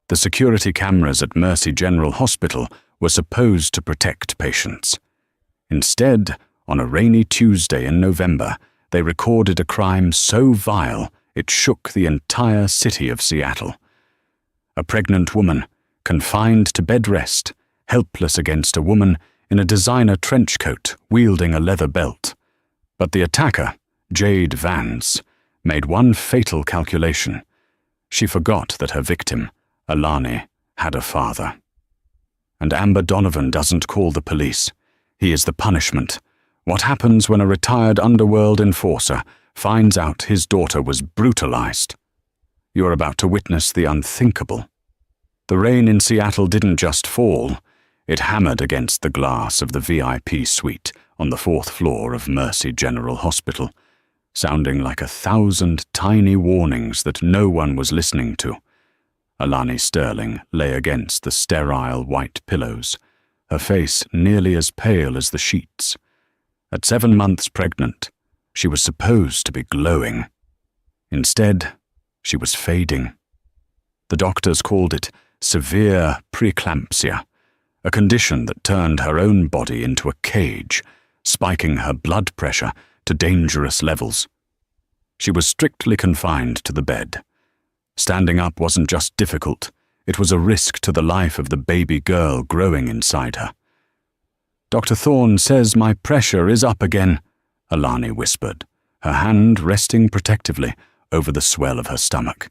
The security cameras at Mercy General Hospital were supposed to protect patients. Instead, on a rainy Tuesday in November, they recorded a crime so vile it shook the entire city of Seattle. A pregnant woman, confined to bed rest, helpless against a woman in a designer trench coat wielding a leather belt. But the attacker, Jade Vance, made one fatal calculation. She forgot that her victim, Alani, had a father. And Amber Donovan doesn't call the police. He is the punishment. What happens when a retired underworld enforcer finds out his daughter was brutalized? You're about to witness the unthinkable. The rain in Seattle didn't just fall. It hammered against the glass of the VIP suite on the 4th floor of Mercy General Hospital, sounding like 1,000 tiny warnings that no one was listening to. Alani Sterling lay against the sterile white pillows, her face nearly as pale as the sheets. At 7 months pregnant, she was supposed to be glowing. Instead, she was fading. The doctors called it severe preeclampsia, a condition that turned her own body into a cage, spiking her blood pressure to dangerous levels. She was strictly confined to the bed. Standing up wasn't just difficult, it was a risk to the life of the baby girl growing inside her. "Dr. Thorne says my pressure is up again," Alani whispered, her hand resting protectively over the swell of her stomach.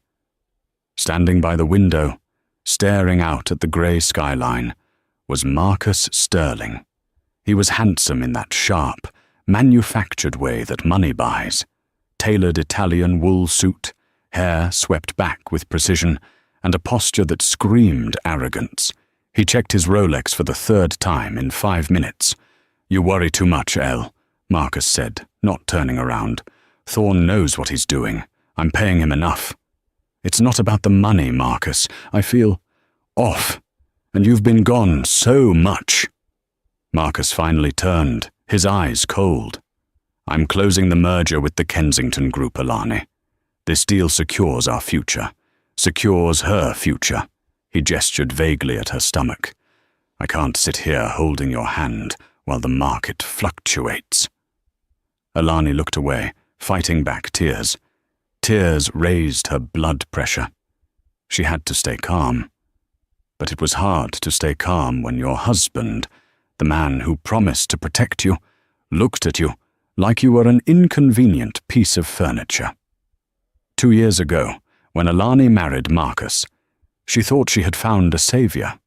Standing by the window, staring out at the grey skyline, was Marcus Sterling. He was handsome in that sharp, manufactured way that money buys. Tailored Italian wool suit, hair swept back with precision, and a posture that screamed arrogance. He checked his Rolex for the 3rd time in 5 minutes. "You worry too much, Elle," Marcus said, not turning around. "Thorne knows what he's doing. I'm paying him enough." "It's not about the money, Marcus. I feel off, and you've been gone so much." Marcus finally turned, his eyes cold. "I'm closing the merger with the Kensington Group, Alani. This deal secures our future, secures her future." He gestured vaguely at her stomach. "I can't sit here holding your hand while the market fluctuates." Alani looked away, fighting back tears. Tears raised her blood pressure. She had to stay calm. But it was hard to stay calm when your husband, the man who promised to protect you, looked at you like you were an inconvenient piece of furniture. 2 years ago, when Alani married Marcus, she thought she had found a savior.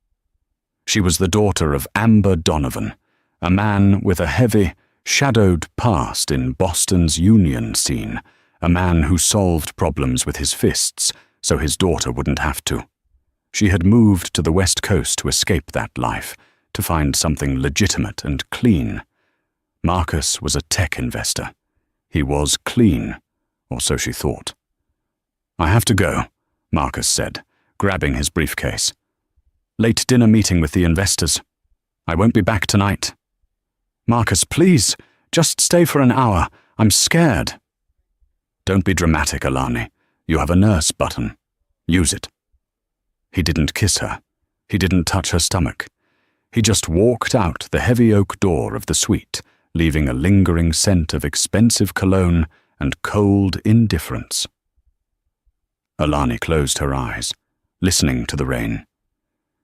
She was the daughter of Amber Donovan, a man with a heavy, shadowed past in Boston's union scene, a man who solved problems with his fists so his daughter wouldn't have to. She had moved to the West Coast to escape that life, to find something legitimate and clean. Marcus was a tech investor. He was clean, or so she thought. "I have to go," Marcus said, grabbing his briefcase. "Late dinner meeting with the investors. I won't be back tonight." "Marcus, please, just stay for an hour. I'm scared." "Don't be dramatic, Alani. You have a nurse button. Use it." He didn't kiss her. He didn't touch her stomach. He just walked out the heavy oak door of the suite, leaving a lingering scent of expensive cologne and cold indifference. Alani closed her eyes, listening to the rain.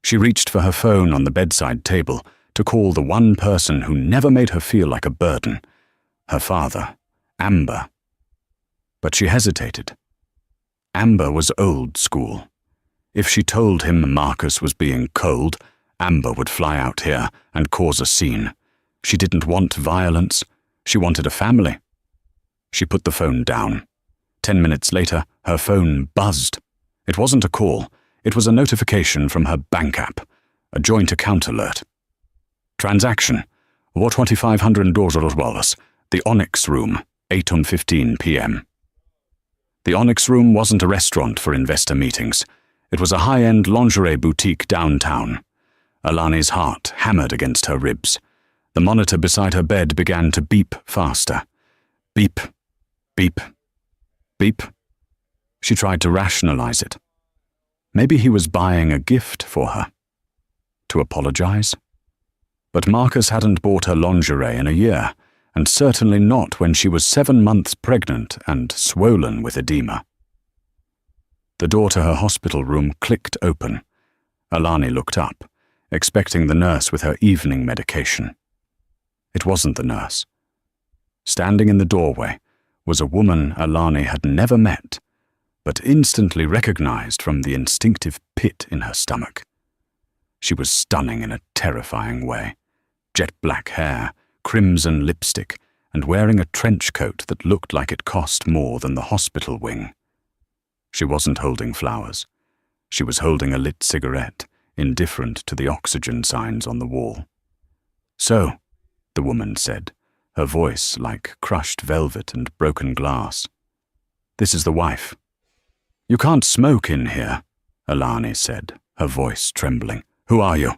She reached for her phone on the bedside table to call the one person who never made her feel like a burden, her father, Amber. But she hesitated. Amber was old school. If she told him Marcus was being cold, Amber would fly out here and cause a scene. She didn't want violence. She wanted a family. She put the phone down. 10 minutes later, her phone buzzed. It wasn't a call. It was a notification from her bank app, a joint account alert. Transaction, $2,500, the Onyx Room, 8:15 p.m. The Onyx Room wasn't a restaurant for investor meetings. It was a high-end lingerie boutique downtown. Alani's heart hammered against her ribs. The monitor beside her bed began to beep faster. Beep, beep, beep. She tried to rationalize it. Maybe he was buying a gift for her. To apologize? But Marcus hadn't bought her lingerie in a year, and certainly not when she was 7 months pregnant and swollen with edema. The door to her hospital room clicked open. Alani looked up, expecting the nurse with her evening medication. It wasn't the nurse. Standing in the doorway was a woman Alani had never met, but instantly recognized from the instinctive pit in her stomach. She was stunning in a terrifying way. Jet black hair, crimson lipstick, and wearing a trench coat that looked like it cost more than the hospital wing. She wasn't holding flowers. She was holding a lit cigarette, indifferent to the oxygen signs on the wall. "So," the woman said, her voice like crushed velvet and broken glass. "This is the wife." "You can't smoke in here," Alani said, her voice trembling. "Who are you?"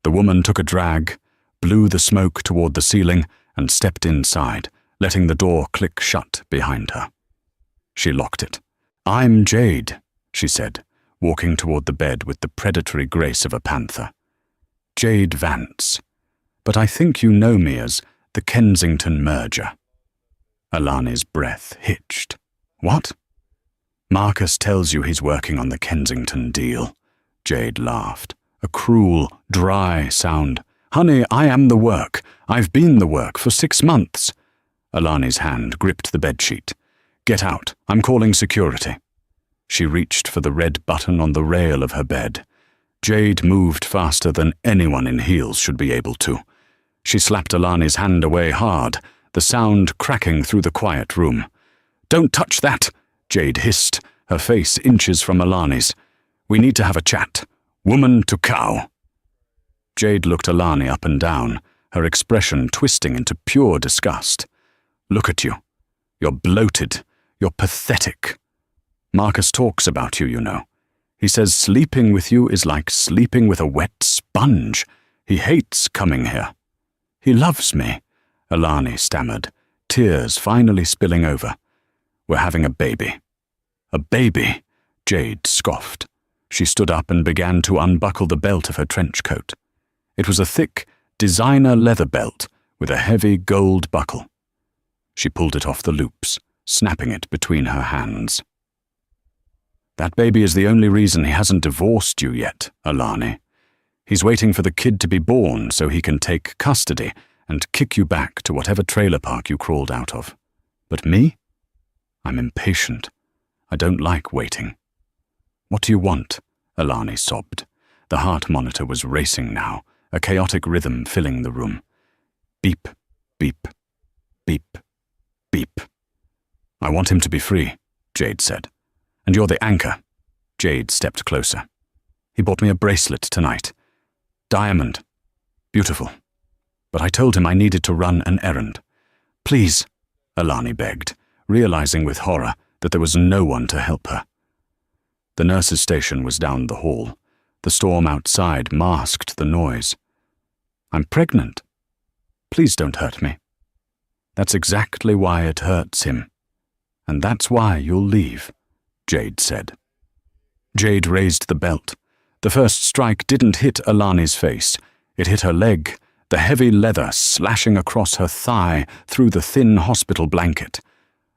The woman took a drag, blew the smoke toward the ceiling, and stepped inside, letting the door click shut behind her. She locked it. "I'm Jade," she said, walking toward the bed with the predatory grace of a panther. "Jade Vance. But I think you know me as the Kensington merger." Alani's breath hitched. "What?" "Marcus tells you he's working on the Kensington deal." Jade laughed, a cruel, dry sound. "Honey, I am the work. I've been the work for 6 months." Alani's hand gripped the bedsheet. "Get out. I'm calling security." She reached for the red button on the rail of her bed. Jade moved faster than anyone in heels should be able to. She slapped Alani's hand away hard, the sound cracking through the quiet room. "Don't touch that," Jade hissed, her face inches from Alani's. "We need to have a chat. Woman to cow." Jade looked Alani up and down, her expression twisting into pure disgust. "Look at you. You're bloated. You're pathetic. Marcus talks about you, you know. He says sleeping with you is like sleeping with a wet sponge. He hates coming here." "He loves me," Alani stammered, tears finally spilling over. "We're having a baby." "A baby?" Jade scoffed. She stood up and began to unbuckle the belt of her trench coat. It was a thick, designer leather belt with a heavy gold buckle. She pulled it off the loops, snapping it between her hands. "That baby is the only reason he hasn't divorced you yet, Alani. He's waiting for the kid to be born so he can take custody and kick you back to whatever trailer park you crawled out of. But me? I'm impatient. I don't like waiting." "What do you want?" Alani sobbed. The heart monitor was racing now, a chaotic rhythm filling the room. Beep, beep, beep, beep. "I want him to be free," Jade said. "And you're the anchor." Jade stepped closer. "He bought me a bracelet tonight. Diamond. Beautiful. But I told him I needed to run an errand." "Please," Alani begged, realizing with horror that there was no one to help her. The nurse's station was down the hall. The storm outside masked the noise. "I'm pregnant. Please don't hurt me." "That's exactly why it hurts him. And that's why you'll leave," Jade said. Jade raised the belt. The first strike didn't hit Alani's face. It hit her leg, the heavy leather slashing across her thigh through the thin hospital blanket.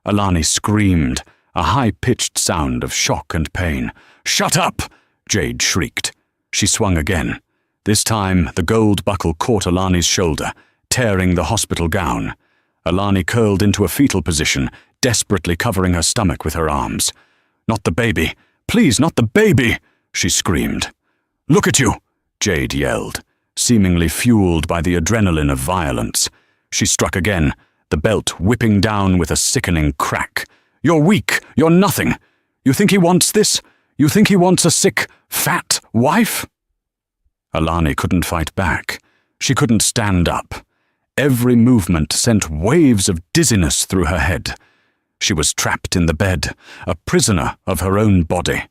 Alani screamed, a high-pitched sound of shock and pain. "Shut up!" Jade shrieked. She swung again. This time, the gold buckle caught Alani's shoulder, tearing the hospital gown. Alani curled into a fetal position, desperately covering her stomach with her arms. "Not the baby! Please, not the baby!" she screamed. "Look at you!" Jade yelled, seemingly fueled by the adrenaline of violence. She struck again, the belt whipping down with a sickening crack. "You're weak! You're nothing! You think he wants this? You think he wants a sick, fat wife?" Alani couldn't fight back. She couldn't stand up. Every movement sent waves of dizziness through her head. She was trapped in the bed, a prisoner of her own body.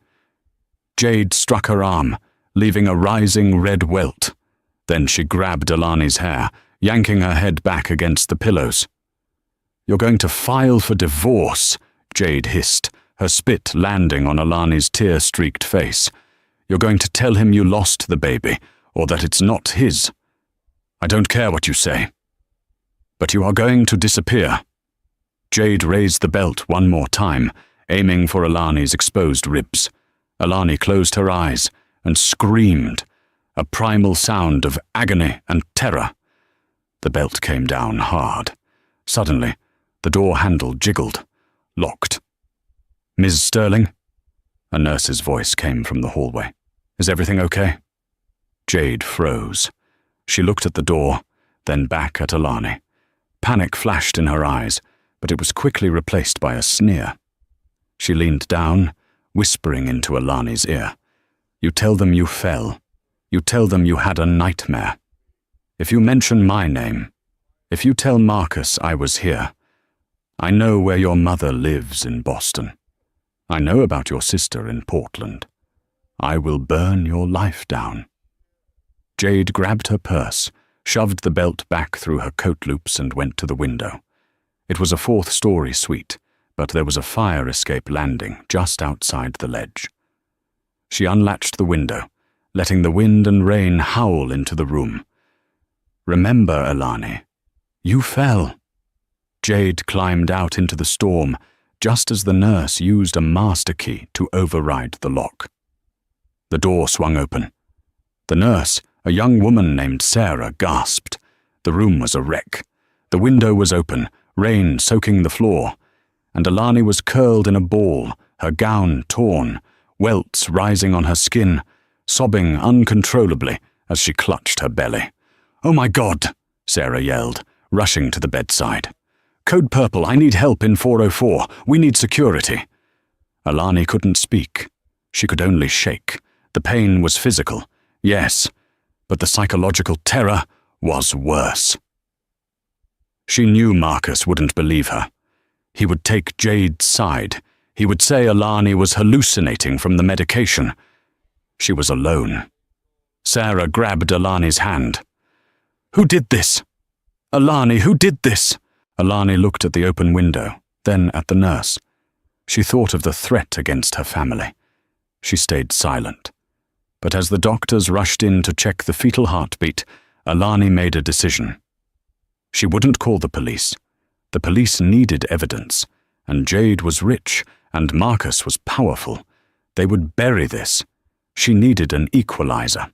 Jade struck her arm, leaving a rising red welt. Then she grabbed Alani's hair, yanking her head back against the pillows. "You're going to file for divorce," Jade hissed, her spit landing on Alani's tear-streaked face. You're going to tell him you lost the baby, or that it's not his. I don't care what you say. But you are going to disappear." Jade raised the belt one more time, aiming for Alani's exposed ribs. Alani closed her eyes and screamed, a primal sound of agony and terror. The belt came down hard. Suddenly, the door handle jiggled, locked. "Ms. Sterling?" A nurse's voice came from the hallway. "Is everything okay?" Jade froze. She looked at the door, then back at Alani. Panic flashed in her eyes, but it was quickly replaced by a sneer. She leaned down, whispering into Alani's ear. "You tell them you fell. You tell them you had a nightmare. If you mention my name, if you tell Marcus I was here, I know where your mother lives in Boston. I know about your sister in Portland. I will burn your life down." Jade grabbed her purse, shoved the belt back through her coat loops and went to the window. It was a 4th-story suite, but there was a fire escape landing just outside the ledge. She unlatched the window, letting the wind and rain howl into the room. "Remember, Alani, you fell." Jade climbed out into the storm just as the nurse used a master key to override the lock. The door swung open. The nurse, a young woman named Sarah, gasped. The room was a wreck. The window was open, rain soaking the floor, and Alani was curled in a ball, her gown torn, welts rising on her skin, sobbing uncontrollably as she clutched her belly. "Oh my God!" Sarah yelled, rushing to the bedside. "Code Purple, I need help in 404. We need security." Alani couldn't speak. She could only shake. The pain was physical, yes, but the psychological terror was worse. She knew Marcus wouldn't believe her. He would take Jade's side. He would say Alani was hallucinating from the medication. She was alone. Sarah grabbed Alani's hand. "Who did this? Alani, who did this?" Alani looked at the open window, then at the nurse. She thought of the threat against her family. She stayed silent. But as the doctors rushed in to check the fetal heartbeat, Alani made a decision. She wouldn't call the police. The police needed evidence, and Jade was rich, and Marcus was powerful. They would bury this. She needed an equalizer.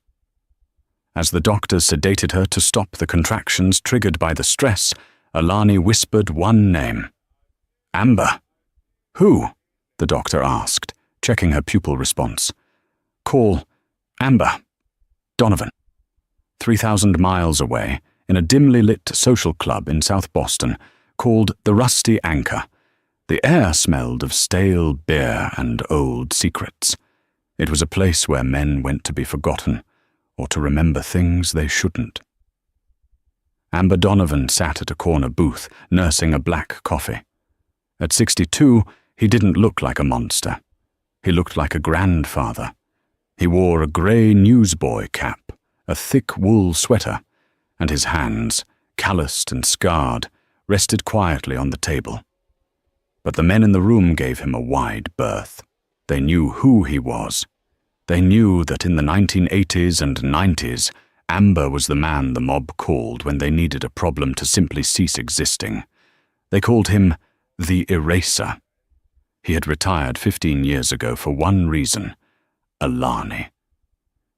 As the doctors sedated her to stop the contractions triggered by the stress, Alani whispered one name. "Amber." "Who?" the doctor asked, checking her pupil response. "Call Amber Donovan." 3,000 miles away, in a dimly lit social club in South Boston called the Rusty Anchor, the air smelled of stale beer and old secrets. It was a place where men went to be forgotten, or to remember things they shouldn't. Amber Donovan sat at a corner booth, nursing a black coffee. At 62, he didn't look like a monster. He looked like a grandfather. He wore a grey newsboy cap, a thick wool sweater, and his hands, calloused and scarred, rested quietly on the table. But the men in the room gave him a wide berth. They knew who he was. They knew that in the 1980s and 90s, Amber was the man the mob called when they needed a problem to simply cease existing. They called him the Eraser. He had retired 15 years ago for one reason: Alani.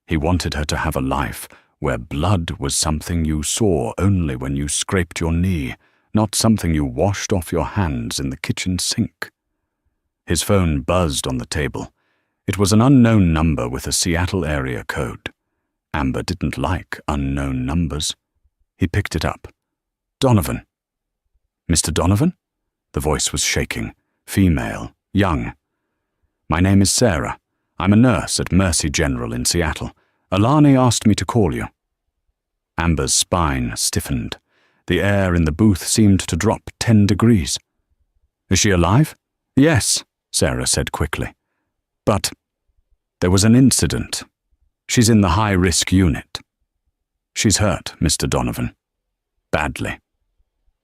He wanted her to have a life where blood was something you saw only when you scraped your knee, not something you washed off your hands in the kitchen sink. His phone buzzed on the table. It was an unknown number with a Seattle area code. Amber didn't like unknown numbers. He picked it up. "Donovan." "Mr. Donovan?" The voice was shaking. Female, young. "My name is Sarah. I'm a nurse at Mercy General in Seattle. Alani asked me to call you." Amber's spine stiffened. The air in the booth seemed to drop 10 degrees. "Is she alive?" "Yes," Sarah said quickly. "But there was an incident. She's in the high-risk unit." "She's hurt, Mr. Donovan. Badly.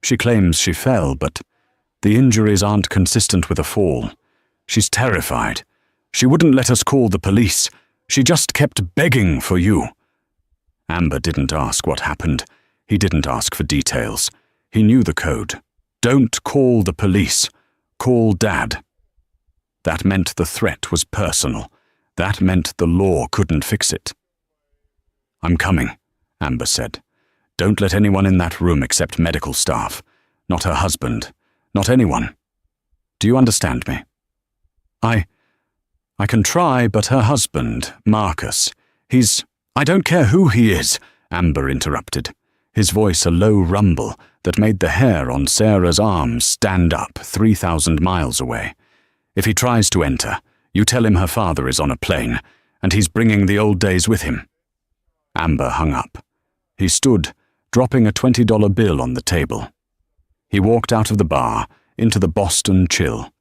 She claims she fell, but the injuries aren't consistent with a fall. She's terrified. She wouldn't let us call the police. She just kept begging for you." Amber didn't ask what happened. He didn't ask for details. He knew the code. Don't call the police. Call Dad. That meant the threat was personal. That meant the law couldn't fix it. "I'm coming," Amber said. "Don't let anyone in that room except medical staff. Not her husband. Not anyone. Do you understand me?" I can try, but her husband, Marcus, I don't care who he is," Amber interrupted, his voice a low rumble that made the hair on Sarah's arms stand up 3,000 miles away. "If he tries to enter, you tell him her father is on a plane, and he's bringing the old days with him." Amber hung up. He stood, dropping a $20 bill on the table. He walked out of the bar, into the Boston chill.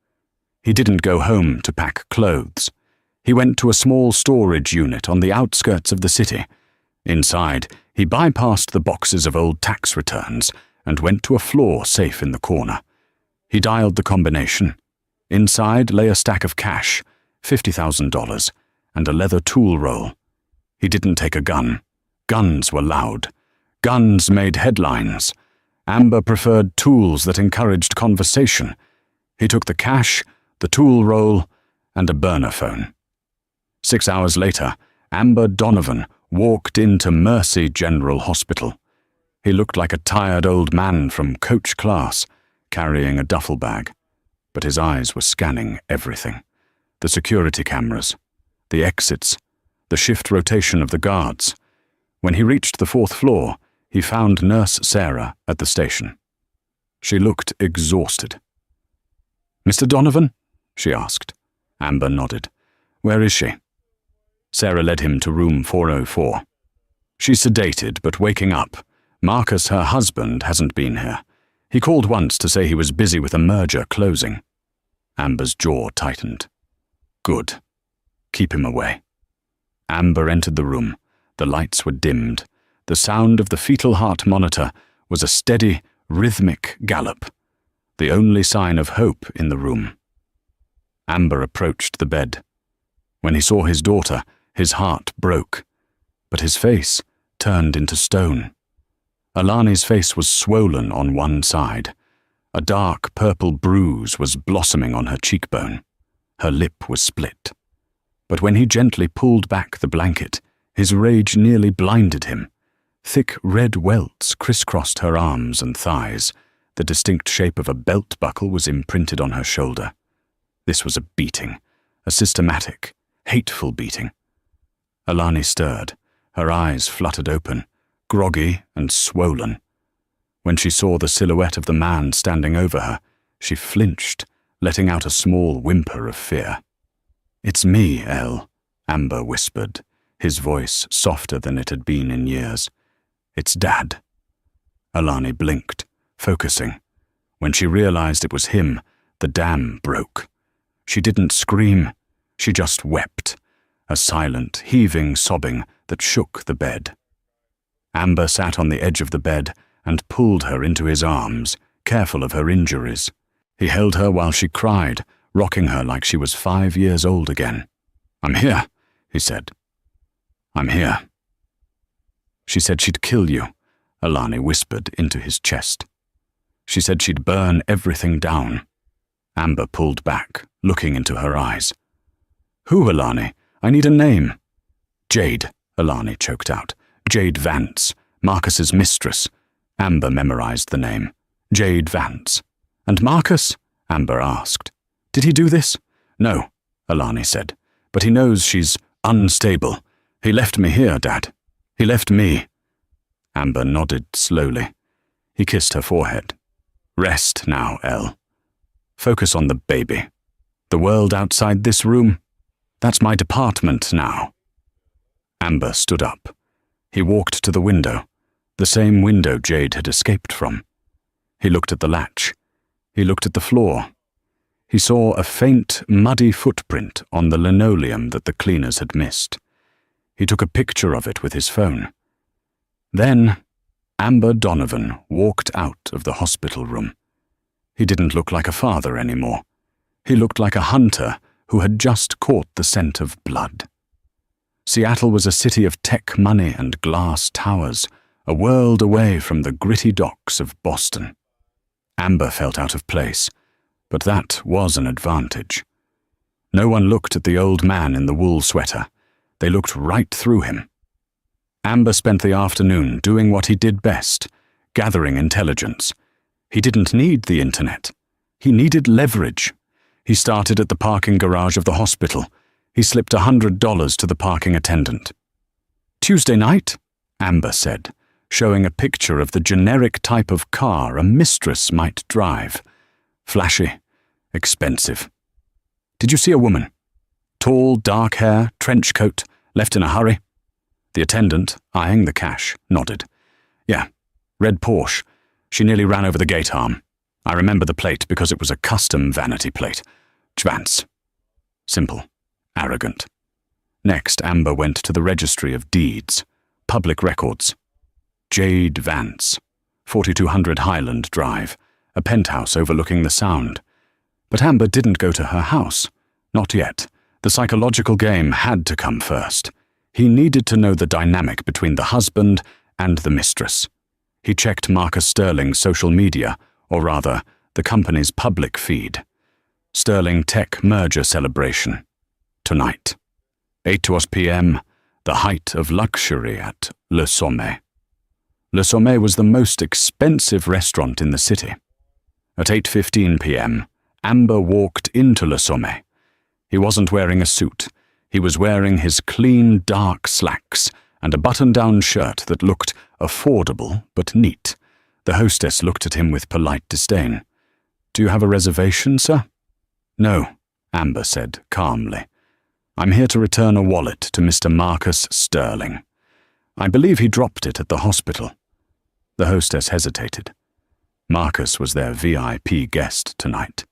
He didn't go home to pack clothes. He went to a small storage unit on the outskirts of the city. Inside, he bypassed the boxes of old tax returns and went to a floor safe in the corner. He dialed the combination. Inside lay a stack of cash, $50,000, and a leather tool roll. He didn't take a gun. Guns were loud. Guns made headlines. Amber preferred tools that encouraged conversation. He took the cash, the tool roll, and a burner phone. 6 hours later, Amber Donovan walked into Mercy General Hospital. He looked like a tired old man from coach class, carrying a duffel bag, but his eyes were scanning everything. The security cameras, the exits, the shift rotation of the guards. When he reached the 4th floor, he found Nurse Sarah at the station. She looked exhausted. "Mr. Donovan?" she asked. Amber nodded. "Where is she?" Sarah led him to room 404. "She's sedated, but waking up. Marcus, her husband, hasn't been here. He called once to say he was busy with a merger closing." Amber's jaw tightened. "Good. Keep him away." Amber entered the room. The lights were dimmed. The sound of the fetal heart monitor was a steady, rhythmic gallop, the only sign of hope in the room. Amber approached the bed. When he saw his daughter, his heart broke, but his face turned into stone. Alani's face was swollen on one side. A dark purple bruise was blossoming on her cheekbone. Her lip was split. But when he gently pulled back the blanket, his rage nearly blinded him. Thick red welts crisscrossed her arms and thighs. The distinct shape of a belt buckle was imprinted on her shoulder. This was a beating, a systematic, hateful beating. Alani stirred. Her eyes fluttered open, groggy and swollen. When she saw the silhouette of the man standing over her, she flinched, letting out a small whimper of fear. "It's me, Elle," Amber whispered, his voice softer than it had been in years. "It's Dad." Alani blinked, focusing. When she realized it was him, the dam broke. She didn't scream, she just wept, a silent, heaving sobbing that shook the bed. Amber sat on the edge of the bed and pulled her into his arms, careful of her injuries. He held her while she cried, rocking her like she was 5 years old again. "I'm here," he said. "I'm here." "She said she'd kill you," Alani whispered into his chest. "She said she'd burn everything down." Amber pulled back, looking into her eyes. "Who, Alani? I need a name." "Jade," Alani choked out. "Jade Vance, Marcus's mistress." Amber memorized the name. "Jade Vance." "And Marcus?" Amber asked. "Did he do this?" "No," Alani said. "But he knows she's unstable. He left me here, Dad. He left me." Amber nodded slowly. He kissed her forehead. "Rest now, Elle. Focus on the baby. The world outside this room, that's my department now." Amber stood up. He walked to the window, the same window Jade had escaped from. He looked at the latch. He looked at the floor. He saw a faint, muddy footprint on the linoleum that the cleaners had missed. He took a picture of it with his phone. Then, Amber Donovan walked out of the hospital room. He didn't look like a father anymore. He looked like a hunter who had just caught the scent of blood. Seattle was a city of tech money and glass towers, a world away from the gritty docks of Boston. Amber felt out of place, but that was an advantage. No one looked at the old man in the wool sweater. They looked right through him. Amber spent the afternoon doing what he did best, gathering intelligence. He didn't need the internet. He needed leverage. He started at the parking garage of the hospital. He slipped $100 to the parking attendant. "Tuesday night," Amber said, showing a picture of the generic type of car a mistress might drive. Flashy, expensive. "Did you see a woman? Tall, dark hair, trench coat, left in a hurry?" The attendant, eyeing the cash, nodded. "Yeah, red Porsche. She nearly ran over the gate arm. I remember the plate because it was a custom vanity plate. Vance." Simple, arrogant. Next, Amber went to the registry of deeds, public records. Jade Vance, 4200 Highland Drive, a penthouse overlooking the Sound. But Amber didn't go to her house. Not yet. The psychological game had to come first. He needed to know the dynamic between the husband and the mistress. He checked Marcus Sterling's social media, or rather, the company's public feed. Sterling Tech merger celebration. Tonight. 8 p.m., the height of luxury at Le Sommet. Le Sommet was the most expensive restaurant in the city. At 8:15 p.m., Amber walked into Le Sommet. He wasn't wearing a suit. He was wearing his clean, dark slacks and a button-down shirt that looked affordable but neat. The hostess looked at him with polite disdain. "Do you have a reservation, sir?" "No," Amber said calmly. "I'm here to return a wallet to Mr. Marcus Sterling. I believe he dropped it at the hospital." The hostess hesitated. Marcus was their VIP guest tonight.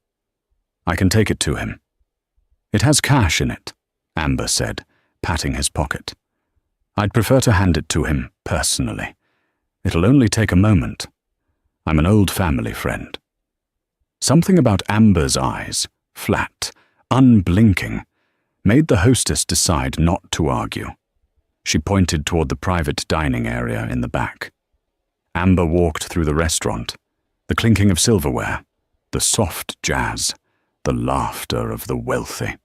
"I can take it to him." "It has cash in it," Amber said, patting his pocket. "I'd prefer to hand it to him personally. It'll only take a moment. I'm an old family friend." Something about Amber's eyes, flat, unblinking, made the hostess decide not to argue. She pointed toward the private dining area in the back. Amber walked through the restaurant, the clinking of silverware, the soft jazz, the laughter of the wealthy.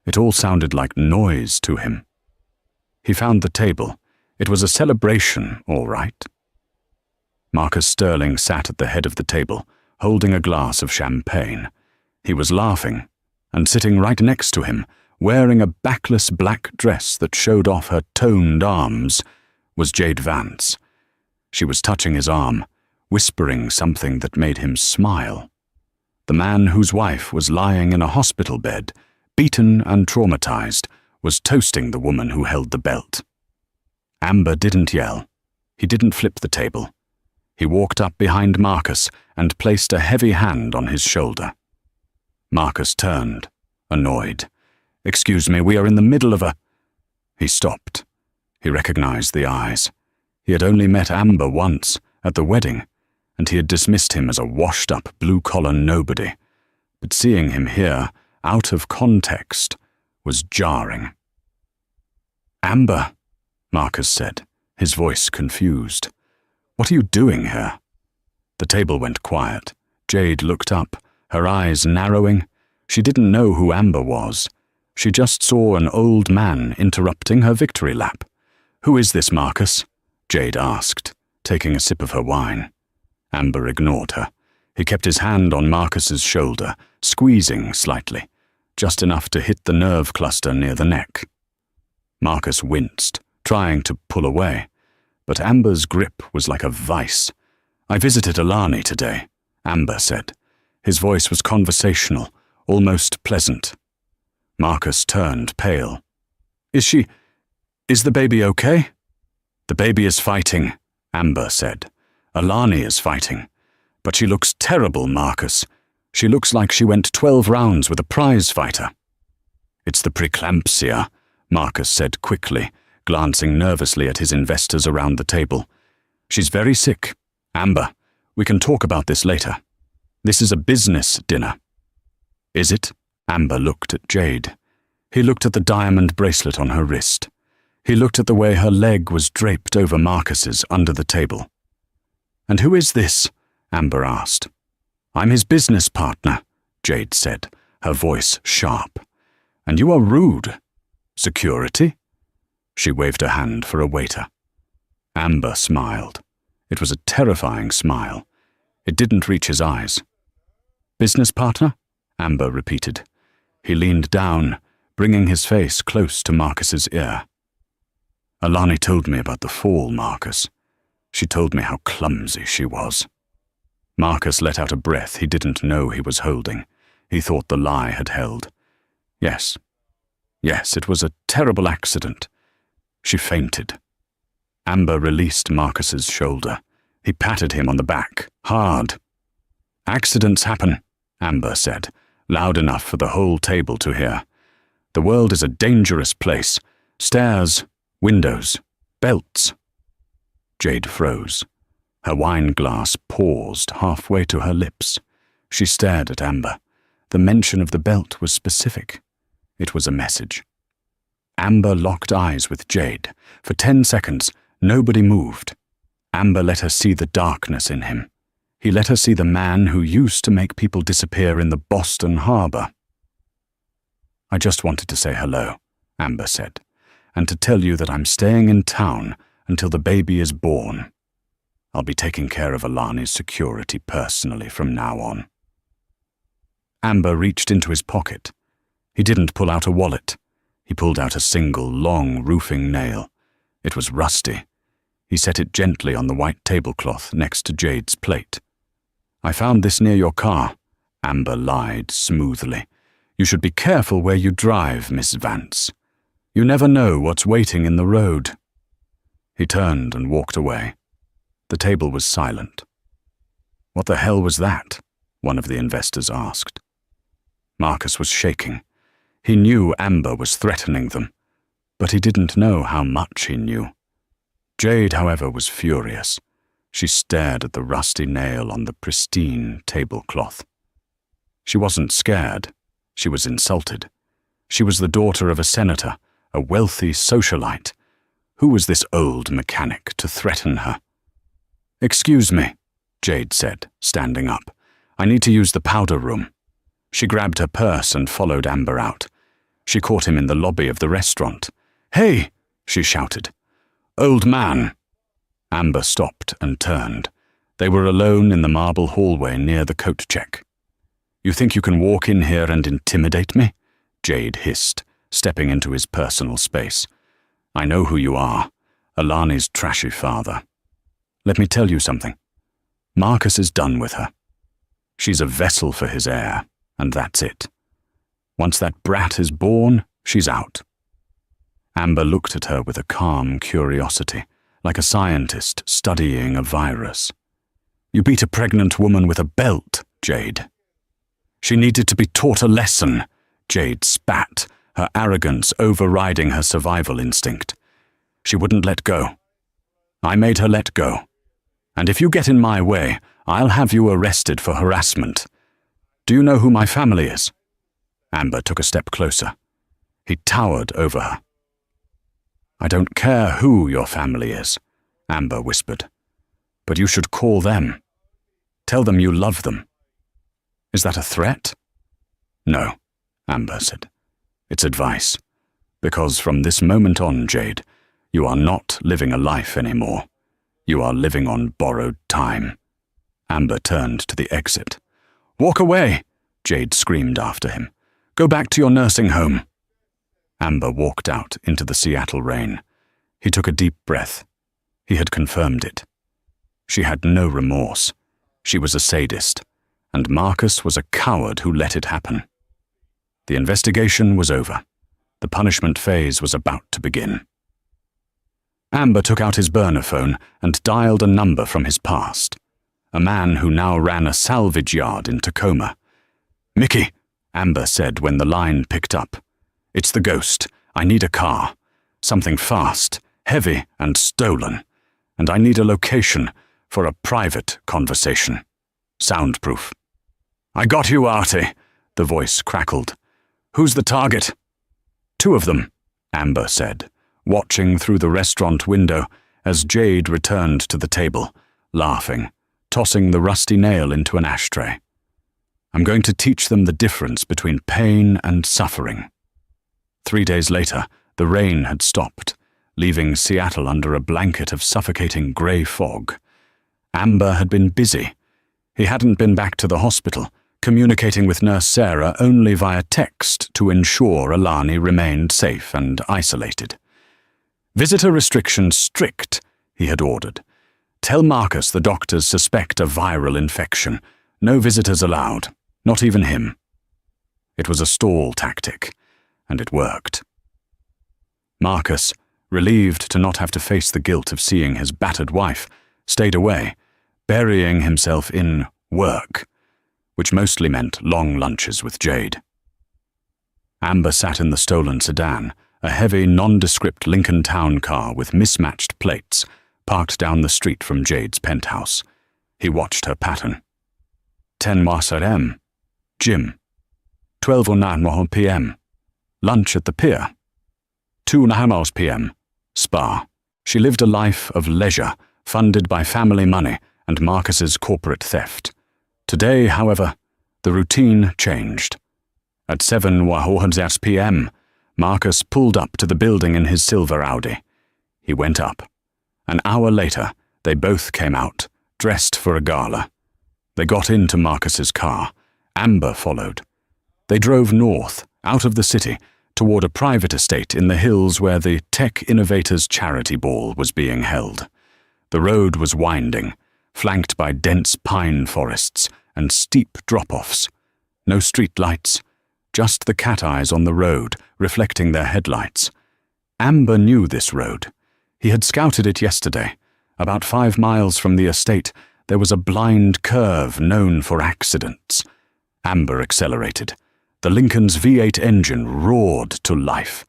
It all sounded like noise to him. He found the table. It was a celebration, all right. Marcus Sterling sat at the head of the table, holding a glass of champagne. He was laughing, and sitting right next to him, wearing a backless black dress that showed off her toned arms, was Jade Vance. She was touching his arm, whispering something that made him smile. The man whose wife was lying in a hospital bed, beaten and traumatized, was toasting the woman who held the belt. Amber didn't yell. He didn't flip the table. He walked up behind Marcus and placed a heavy hand on his shoulder. Marcus turned, annoyed. "Excuse me, we are in the middle of a—" He stopped. He recognized the eyes. He had only met Amber once, at the wedding, and he had dismissed him as a washed-up blue-collar nobody. But seeing him here, out of context, was jarring. "Amber," Marcus said, his voice confused. "What are you doing here?" The table went quiet. Jade looked up, her eyes narrowing. She didn't know who Amber was. She just saw an old man interrupting her victory lap. "Who is this, Marcus?" Jade asked, taking a sip of her wine. Amber ignored her. He kept his hand on Marcus's shoulder, squeezing slightly, just enough to hit the nerve cluster near the neck. Marcus winced, trying to pull away, but Amber's grip was like a vice. "I visited Alani today," Amber said. His voice was conversational, almost pleasant. Marcus turned pale. Is the baby okay?" "The baby is fighting," Amber said. "Alani is fighting. But she looks terrible, Marcus. She looks like she went 12 rounds with a prize fighter." "It's the preeclampsia," Marcus said quickly, glancing nervously at his investors around the table. "She's very sick. Amber, we can talk about this later. This is a business dinner." "Is it?" Amber looked at Jade. He looked at the diamond bracelet on her wrist. He looked at the way her leg was draped over Marcus's under the table. "And who is this?" Amber asked. "I'm his business partner," Jade said, her voice sharp. "And you are rude. Security?" She waved her hand for a waiter. Amber smiled. It was a terrifying smile. It didn't reach his eyes. "Business partner?" Amber repeated. He leaned down, bringing his face close to Marcus's ear. "Alani told me about the fall, Marcus. She told me how clumsy she was." Marcus let out a breath he didn't know he was holding. He thought the lie had held. Yes, it was a terrible accident. She fainted. Amber released Marcus's shoulder. He patted him on the back, hard. "Accidents happen," Amber said, loud enough for the whole table to hear. "The world is a dangerous place. Stairs, windows, belts." Jade froze. Her wine glass paused halfway to her lips. She stared at Amber. The mention of the belt was specific. It was a message. Amber locked eyes with Jade. For 10 seconds, nobody moved. Amber let her see the darkness in him. He let her see the man who used to make people disappear in the Boston harbor. "I just wanted to say hello," Amber said, "and to tell you that I'm staying in town until the baby is born. I'll be taking care of Alani's security personally from now on." Amber reached into his pocket. He didn't pull out a wallet. He pulled out a single, long roofing nail. It was rusty. He set it gently on the white tablecloth next to Jade's plate. "I found this near your car," Amber lied smoothly. "You should be careful where you drive, Miss Vance. You never know what's waiting in the road." He turned and walked away. The table was silent. "What the hell was that?" one of the investors asked. Marcus was shaking. He knew Amber was threatening them, but he didn't know how much he knew. Jade, however, was furious. She stared at the rusty nail on the pristine tablecloth. She wasn't scared. She was insulted. She was the daughter of a senator, a wealthy socialite. Who was this old mechanic to threaten her? "Excuse me," Jade said, standing up. "I need to use the powder room." She grabbed her purse and followed Amber out. She caught him in the lobby of the restaurant. "Hey!" she shouted. "Old man!" Amber stopped and turned. They were alone in the marble hallway near the coat check. "You think you can walk in here and intimidate me?" Jade hissed, stepping into his personal space. "I know who you are, Alani's trashy father. Let me tell you something. Marcus is done with her. She's a vessel for his heir, and that's it. Once that brat is born, she's out." Amber looked at her with a calm curiosity, like a scientist studying a virus. "You beat a pregnant woman with a belt, Jade." "She needed to be taught a lesson," Jade spat, her arrogance overriding her survival instinct. "She wouldn't let go. I made her let go. And if you get in my way, I'll have you arrested for harassment. Do you know who my family is?" Amber took a step closer. He towered over her. "I don't care who your family is," Amber whispered. "But you should call them. Tell them you love them." "Is that a threat?" "No," Amber said. "It's advice. Because from this moment on, Jade, you are not living a life anymore. You are living on borrowed time." Amber turned to the exit. "Walk away!" Jade screamed after him. "Go back to your nursing home." Amber walked out into the Seattle rain. He took a deep breath. He had confirmed it. She had no remorse. She was a sadist, and Marcus was a coward who let it happen. The investigation was over. The punishment phase was about to begin. Amber took out his burner phone and dialed a number from his past. A man who now ran a salvage yard in Tacoma. "Mickey," Amber said when the line picked up. "It's the ghost. I need a car. Something fast, heavy, and stolen. And I need a location for a private conversation. Soundproof." "I got you, Artie," the voice crackled. "Who's the target?" "2 of them," Amber said, watching through the restaurant window as Jade returned to the table, laughing, tossing the rusty nail into an ashtray. "I'm going to teach them the difference between pain and suffering." 3 days later, the rain had stopped, leaving Seattle under a blanket of suffocating grey fog. Amber had been busy. He hadn't been back to the hospital, communicating with Nurse Sarah only via text to ensure Alani remained safe and isolated. "Visitor restrictions strict," he had ordered. "Tell Marcus the doctors suspect a viral infection. No visitors allowed, not even him." It was a stall tactic, and it worked. Marcus, relieved to not have to face the guilt of seeing his battered wife, stayed away, burying himself in work, which mostly meant long lunches with Jade. Amber sat in the stolen sedan, a heavy, nondescript Lincoln Town car with mismatched plates, parked down the street from Jade's penthouse. He watched her pattern. 10 m, gym. 12:09 p.m, lunch at the pier. 2:30 p.m, spa. She lived a life of leisure, funded by family money and Marcus's corporate theft. Today, however, the routine changed. At 7:00 p.m, Marcus pulled up to the building in his silver Audi. He went up. An hour later, they both came out, dressed for a gala. They got into Marcus's car. Amber followed. They drove north, out of the city, toward a private estate in the hills where the Tech Innovators Charity Ball was being held. The road was winding, flanked by dense pine forests and steep drop-offs. No street lights, just the cat eyes on the road, reflecting their headlights. Amber knew this road. He had scouted it yesterday. About 5 miles from the estate, there was a blind curve known for accidents. Amber accelerated. The Lincoln's V8 engine roared to life.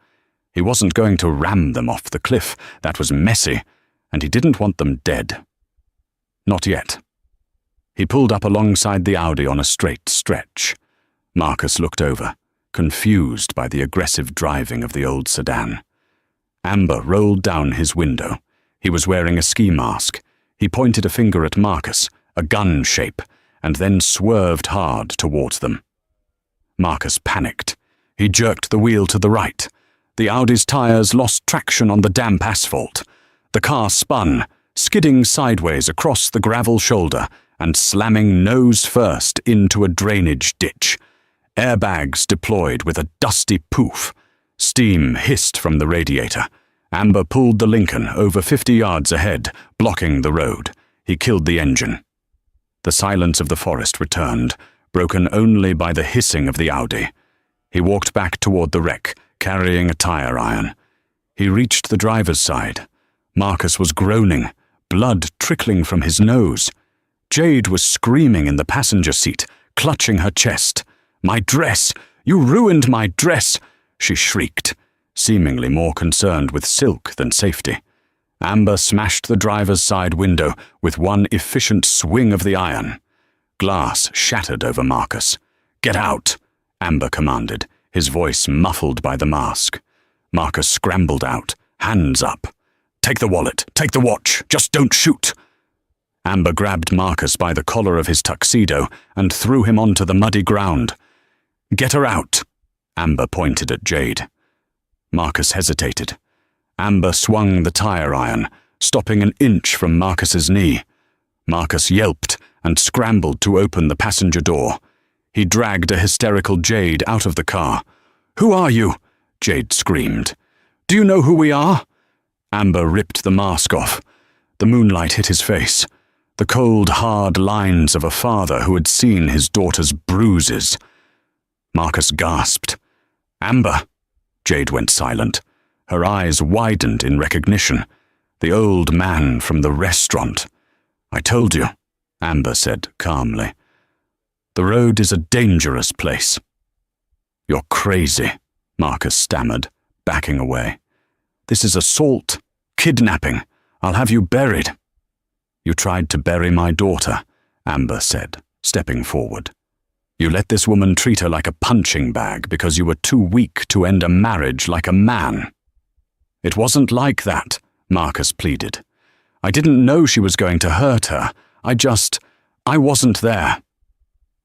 He wasn't going to ram them off the cliff. That was messy, and he didn't want them dead. Not yet. He pulled up alongside the Audi on a straight stretch. Marcus looked over, confused by the aggressive driving of the old sedan. Amber rolled down his window. He was wearing a ski mask. He pointed a finger at Marcus, a gun shape, and then swerved hard towards them. Marcus panicked. He jerked the wheel to the right. The Audi's tires lost traction on the damp asphalt. The car spun, skidding sideways across the gravel shoulder and slamming nose first into a drainage ditch. Airbags deployed with a dusty poof. Steam hissed from the radiator. Amber pulled the Lincoln over 50 yards ahead, blocking the road. He killed the engine. The silence of the forest returned, broken only by the hissing of the Audi. He walked back toward the wreck, carrying a tire iron. He reached the driver's side. Marcus was groaning, blood trickling from his nose. Jade was screaming in the passenger seat, clutching her chest. "My dress! You ruined my dress!" she shrieked, seemingly more concerned with silk than safety. Amber smashed the driver's side window with one efficient swing of the iron. Glass shattered over Marcus. "Get out!" Amber commanded, his voice muffled by the mask. Marcus scrambled out, hands up. "Take the wallet, take the watch, just don't shoot!" Amber grabbed Marcus by the collar of his tuxedo and threw him onto the muddy ground. "Get her out!" Amber pointed at Jade. Marcus hesitated. Amber swung the tire iron, stopping an inch from Marcus's knee. Marcus yelped and scrambled to open the passenger door. He dragged a hysterical Jade out of the car. "Who are you?" Jade screamed. "Do you know who we are?" Amber ripped the mask off. The moonlight hit his face. The cold, hard lines of a father who had seen his daughter's bruises. Marcus gasped. "Amber!" Jade went silent. Her eyes widened in recognition. The old man from the restaurant. "I told you," Amber said calmly. "The road is a dangerous place." "You're crazy," Marcus stammered, backing away. "This is assault, kidnapping. I'll have you buried." "You tried to bury my daughter," Amber said, stepping forward. You let this woman treat her like a punching bag because you were too weak to end a marriage like a man." "It wasn't like that," Marcus pleaded. "I didn't know she was going to hurt her. I wasn't there."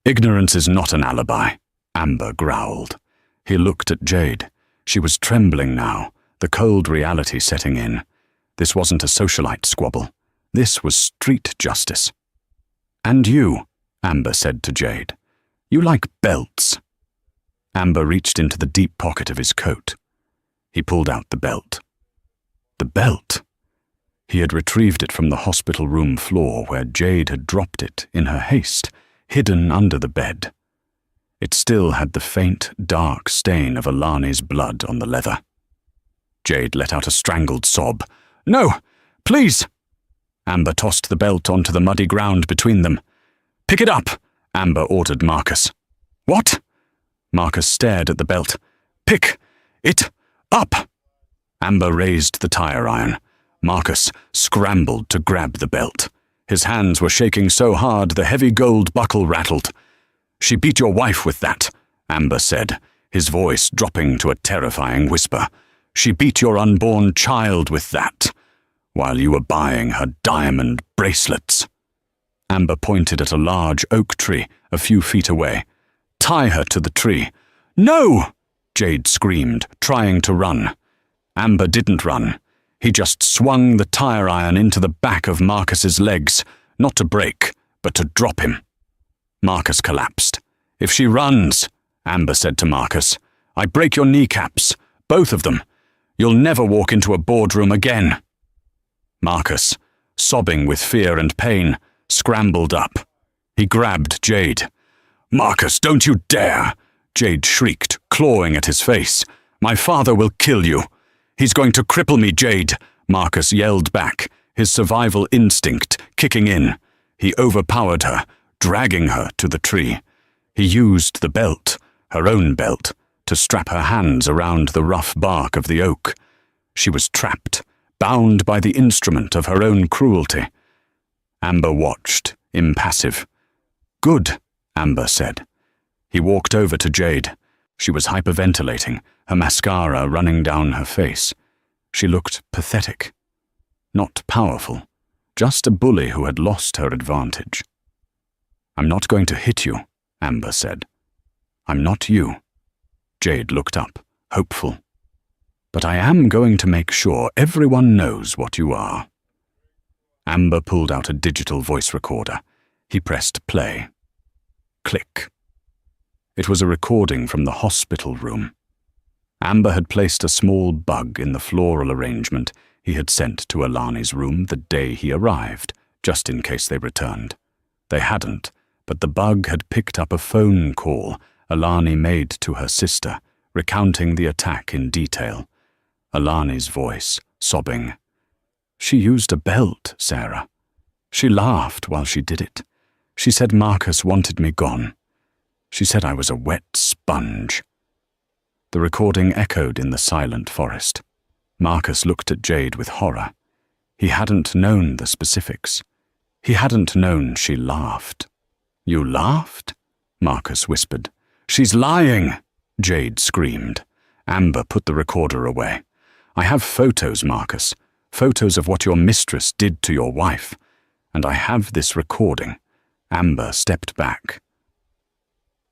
"Ignorance is not an alibi," Amber growled. He looked at Jade. She was trembling now, the cold reality setting in. This wasn't a socialite squabble. This was street justice. "And you," Amber said to Jade. "You like belts." Amber reached into the deep pocket of his coat. He pulled out the belt. The belt! He had retrieved it from the hospital room floor where Jade had dropped it in her haste, hidden under the bed. It still had the faint, dark stain of Alani's blood on the leather. Jade let out a strangled sob. "No! Please!" Amber tossed the belt onto the muddy ground between them. "Pick it up!" Amber ordered Marcus. "What?" Marcus stared at the belt. "Pick it up!" Amber raised the tire iron. Marcus scrambled to grab the belt. His hands were shaking so hard the heavy gold buckle rattled. "She beat your wife with that," Amber said, his voice dropping to a terrifying whisper. "She beat your unborn child with that, while you were buying her diamond bracelets." Amber pointed at a large oak tree a few feet away. "Tie her to the tree." "No!" Jade screamed, trying to run. Amber didn't run. He just swung the tire iron into the back of Marcus's legs, not to break, but to drop him. Marcus collapsed. "If she runs," Amber said to Marcus, "I break your kneecaps, both of them. You'll never walk into a boardroom again." Marcus, sobbing with fear and pain, scrambled up. He grabbed Jade. "Marcus, don't you dare!" Jade shrieked, clawing at his face. "My father will kill you." "He's going to cripple me, Jade," Marcus yelled back, his survival instinct kicking in. He overpowered her, dragging her to the tree. He used the belt, her own belt, to strap her hands around the rough bark of the oak. She was trapped, bound by the instrument of her own cruelty. Amber watched, impassive. "Good," Amber said. He walked over to Jade. She was hyperventilating, her mascara running down her face. She looked pathetic. Not powerful, just a bully who had lost her advantage. "I'm not going to hit you," Amber said. "I'm not you." Jade looked up, hopeful. "But I am going to make sure everyone knows what you are." Amber pulled out a digital voice recorder. He pressed play. Click. It was a recording from the hospital room. Amber had placed a small bug in the floral arrangement he had sent to Alani's room the day he arrived, just in case they returned. They hadn't, but the bug had picked up a phone call Alani made to her sister, recounting the attack in detail. Alani's voice, sobbing. "She used a belt, Sarah. She laughed while she did it. She said Marcus wanted me gone. She said I was a wet sponge." The recording echoed in the silent forest. Marcus looked at Jade with horror. He hadn't known the specifics. He hadn't known she laughed. "You laughed?" Marcus whispered. "She's lying!" Jade screamed. Amber put the recorder away. "I have photos, Marcus. Photos of what your mistress did to your wife. And I have this recording." Amber stepped back.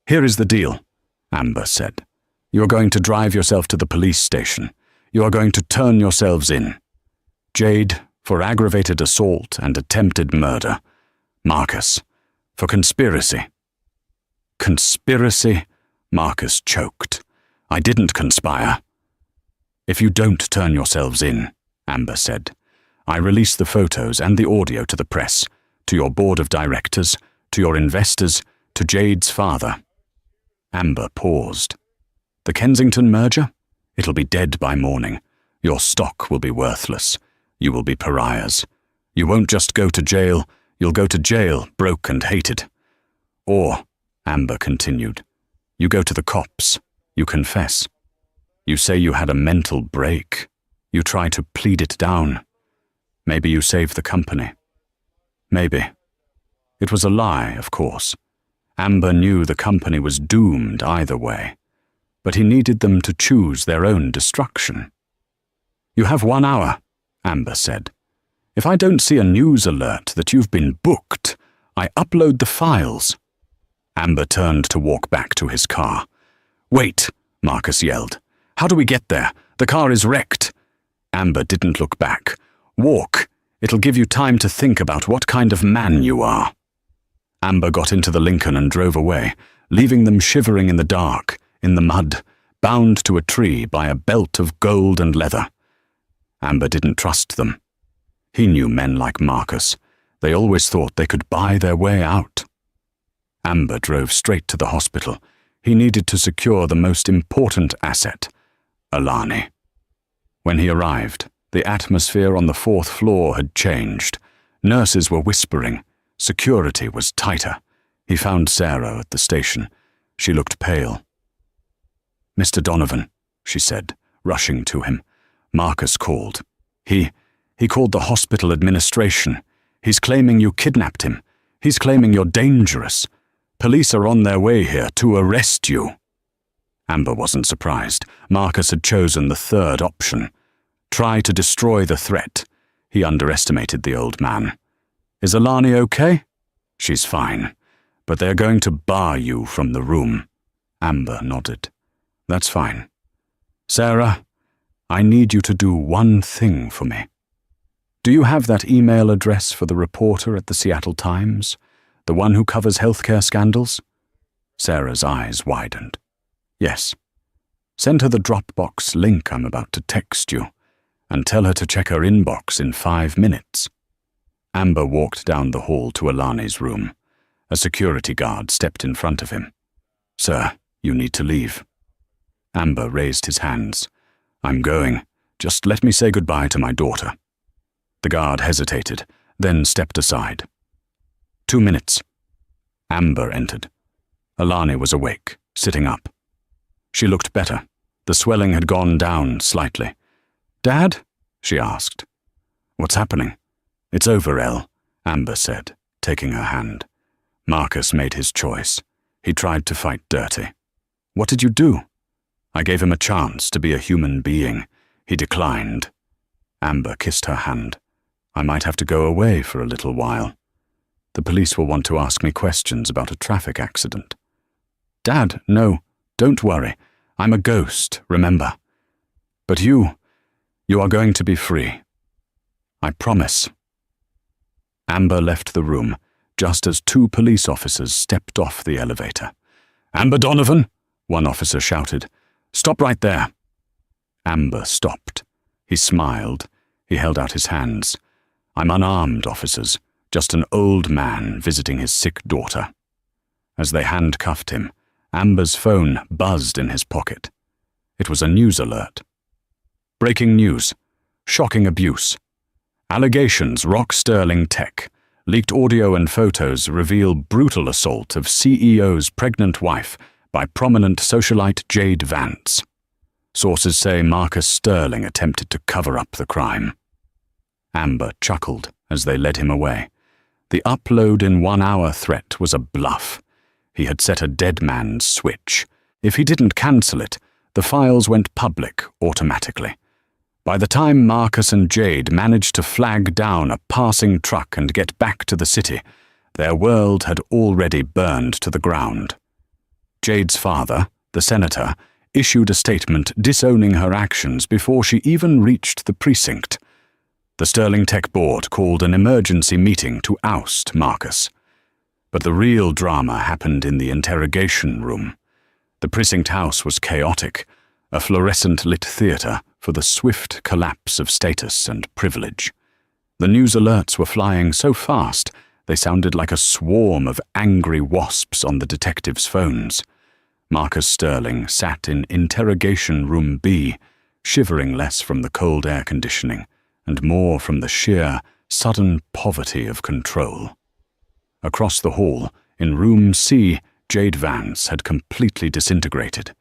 "Here is the deal," Amber said. "You are going to drive yourself to the police station. You are going to turn yourselves in. Jade, for aggravated assault and attempted murder. Marcus, for conspiracy." "Conspiracy?" Marcus choked. "I didn't conspire." "If you don't turn yourselves in," Amber said, "I release the photos and the audio to the press, to your board of directors, to your investors, to Jade's father." Amber paused. "The Kensington merger? It'll be dead by morning. Your stock will be worthless. You will be pariahs. You won't just go to jail, you'll go to jail broke and hated. Or," Amber continued, "you go to the cops. You confess. You say you had a mental break. You try to plead it down. Maybe you save the company. Maybe." It was a lie, of course. Amber knew the company was doomed either way, but he needed them to choose their own destruction. "You have 1 hour," Amber said. "If I don't see a news alert that you've been booked, I upload the files." Amber turned to walk back to his car. "Wait," Marcus yelled. "How do we get there? The car is wrecked." Amber didn't look back. "Walk. It'll give you time to think about what kind of man you are." Amber got into the Lincoln and drove away, leaving them shivering in the dark, in the mud, bound to a tree by a belt of gold and leather. Amber didn't trust them. He knew men like Marcus. They always thought they could buy their way out. Amber drove straight to the hospital. He needed to secure the most important asset, Alani. When he arrived, the atmosphere on the 4th floor had changed. Nurses were whispering. Security was tighter. He found Sarah at the station. She looked pale. "Mr. Donovan," she said, rushing to him. "Marcus called. He called the hospital administration. He's claiming you kidnapped him. He's claiming you're dangerous. Police are on their way here to arrest you." Amber wasn't surprised. Marcus had chosen the third option. Try to destroy the threat. He underestimated the old man. "Is Alani okay?" "She's fine, but they're going to bar you from the room." Amber nodded. "That's fine. Sarah, I need you to do one thing for me. Do you have that email address for the reporter at the Seattle Times? The one who covers healthcare scandals?" Sarah's eyes widened. "Yes. Send her the Dropbox link I'm about to text you, and tell her to check her inbox in 5 minutes." Amber walked down the hall to Alani's room. A security guard stepped in front of him. "Sir, you need to leave." Amber raised his hands. "I'm going. Just let me say goodbye to my daughter." The guard hesitated, then stepped aside. 2 minutes. Amber entered. Alani was awake, sitting up. She looked better. The swelling had gone down slightly. "Dad?" she asked. "What's happening?" "It's over, Elle," Amber said, taking her hand. Marcus made his choice. He tried to fight dirty. "What did you do?" "I gave him a chance to be a human being. He declined." Amber kissed her hand. "I might have to go away for a little while. The police will want to ask me questions about a traffic accident." "Dad, no, don't worry. I'm a ghost, remember. But you are going to be free. I promise." Amber left the room just as 2 police officers stepped off the elevator. "Amber Donovan," one officer shouted. "Stop right there." Amber stopped. He smiled. He held out his hands. "I'm unarmed, officers. Just an old man visiting his sick daughter." As they handcuffed him, Amber's phone buzzed in his pocket. It was a news alert. "Breaking news. Shocking abuse. Allegations rock Sterling Tech. Leaked audio and photos reveal brutal assault of CEO's pregnant wife by prominent socialite Jade Vance. Sources say Marcus Sterling attempted to cover up the crime." Amber chuckled as they led him away. The upload in 1 hour threat was a bluff. He had set a dead man's switch. If he didn't cancel it, the files went public automatically. By the time Marcus and Jade managed to flag down a passing truck and get back to the city, their world had already burned to the ground. Jade's father, the senator, issued a statement disowning her actions before she even reached the precinct. The Sterling Tech board called an emergency meeting to oust Marcus. But the real drama happened in the interrogation room. The precinct house was chaotic, a fluorescent-lit theater for the swift collapse of status and privilege. The news alerts were flying so fast they sounded like a swarm of angry wasps on the detectives' phones. Marcus Sterling sat in interrogation room B, shivering less from the cold air conditioning and more from the sheer, sudden poverty of control. Across the hall, in room C, Jade Vance had completely disintegrated.